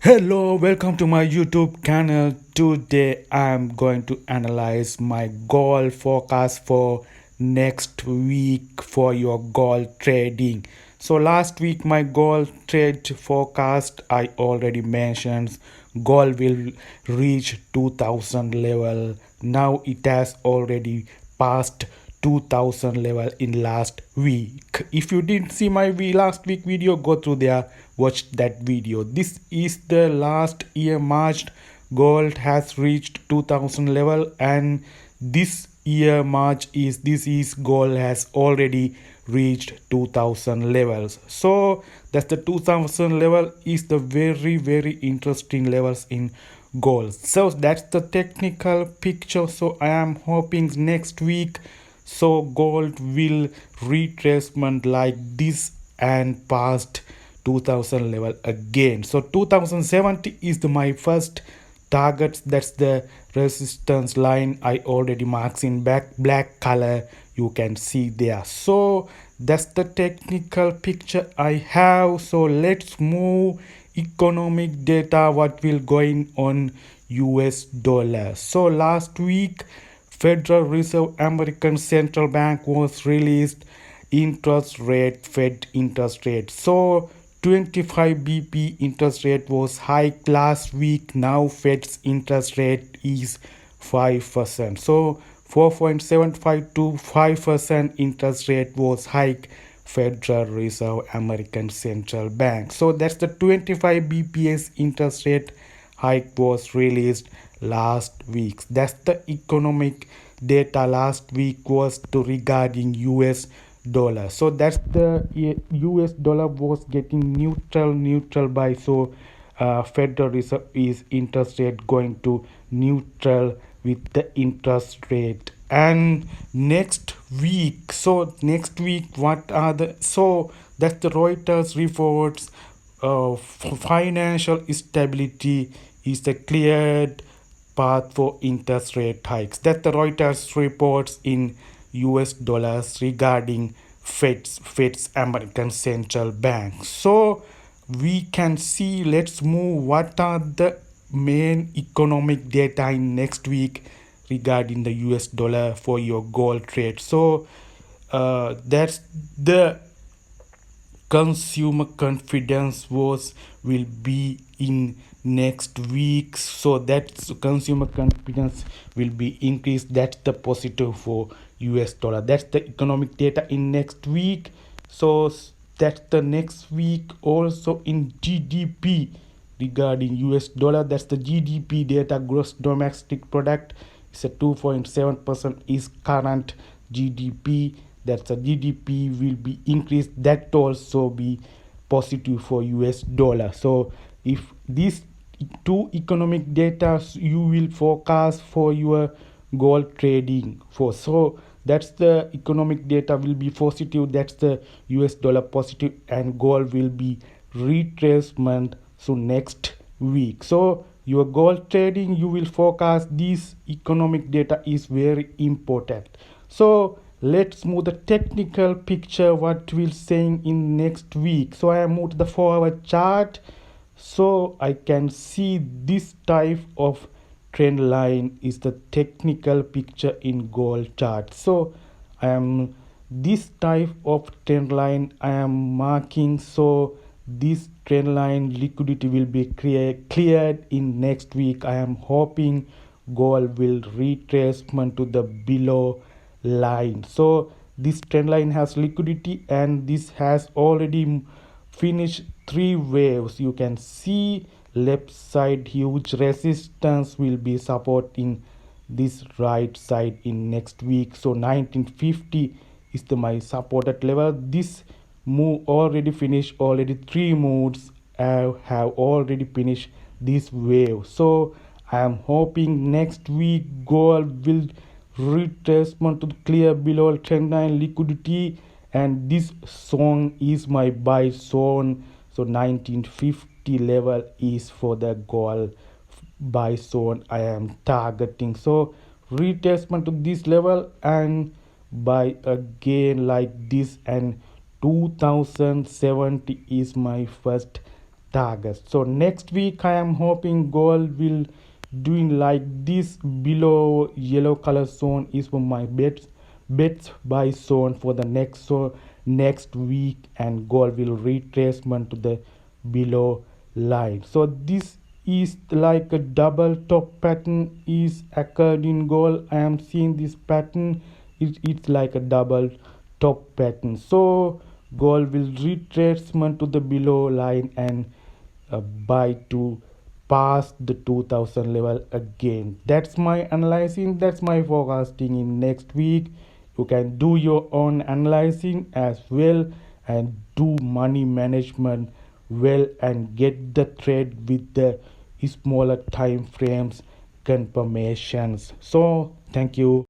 Hello, welcome to my YouTube channel. Today I'm going to analyze my gold forecast for next week for your gold trading. So last week my gold trade forecast I already mentioned gold will reach 2000 level. Now it has already passed 2000 level in last week. If you didn't see my last week video, go through there, watch that video. This is the last year March gold has reached 2000 level, and this year March is this is gold has already reached 2000 levels. So that's the 2000 level is the very interesting levels in gold. So that's the technical picture. So I am hoping next week so gold will retracement like this and past 2000 level again. So 2070 is my first target. That's the resistance line I already marks in black color, you can see there. So that's the technical picture I have. So let's move economic data what will going on US dollar. So last week Federal Reserve American Central Bank was released interest rate, Fed interest rate. So 25 BP interest rate was hiked last week. Now Fed's interest rate is 5%. So 4.75 to 5% interest rate was hiked Federal Reserve American Central Bank. So that's the 25 BPS interest rate hike was released last week. That's the economic data last week was to regarding US dollar. So that's the US dollar was getting neutral by. So Federal Reserve is interest rate going to neutral with the interest rate. And next week, so next week what are the, so that's the Reuters reports financial stability is the cleared path for interest rate hikes. That the Reuters reports in US dollars regarding Fed's American Central Bank. So we can see, let's move what are the main economic data in next week regarding the US dollar for your gold trade. So that's the consumer confidence was will be in next week. So that consumer confidence will be increased. That's the positive for US dollar. That's the economic data in next week. So that's the next week also in GDP regarding US dollar. That's the GDP data, gross domestic product. It's a 2.7% is current GDP. That's a GDP will be increased. That also be positive for US dollar. So if these two economic data you will forecast for your gold trading for, so that's the economic data will be positive, that's the US dollar positive, and gold will be retracement so next week. So your gold trading you will forecast this economic data is very important. So let's move the technical picture what we'll saying in next week. So I move to the forward chart. So I can see this type of trend line is the technical picture in gold chart. So I am this type of trend line I am marking. So this trend line liquidity will be cleared in next week. I am hoping gold will retracement to the below line. So this trend line has liquidity and this has already finished three waves. You can see left side huge resistance will be supporting this right side in next week. So 1950 is the my supported level. This move already finished, already three moves have already finished this wave. So I am hoping next week gold will retracement to the clear below trend line liquidity, and this zone is my buy zone. So 1950 level is for the gold buy zone I am targeting. So retracement to this level and buy again like this, and 2070 is my first targets. So next week I am hoping gold will doing like this below yellow color zone is for my bets buy zone for the next week, and gold will retracement to the below line. So this is like a double top pattern is occurred in gold. I am seeing this pattern. It's like a double top pattern. So gold will retracement to the below line and buy to pass the 2000 level again. That's my analyzing, that's my forecasting in next week. You can do your own analyzing as well and do money management well and get the trade with the smaller time frames confirmations. So thank you.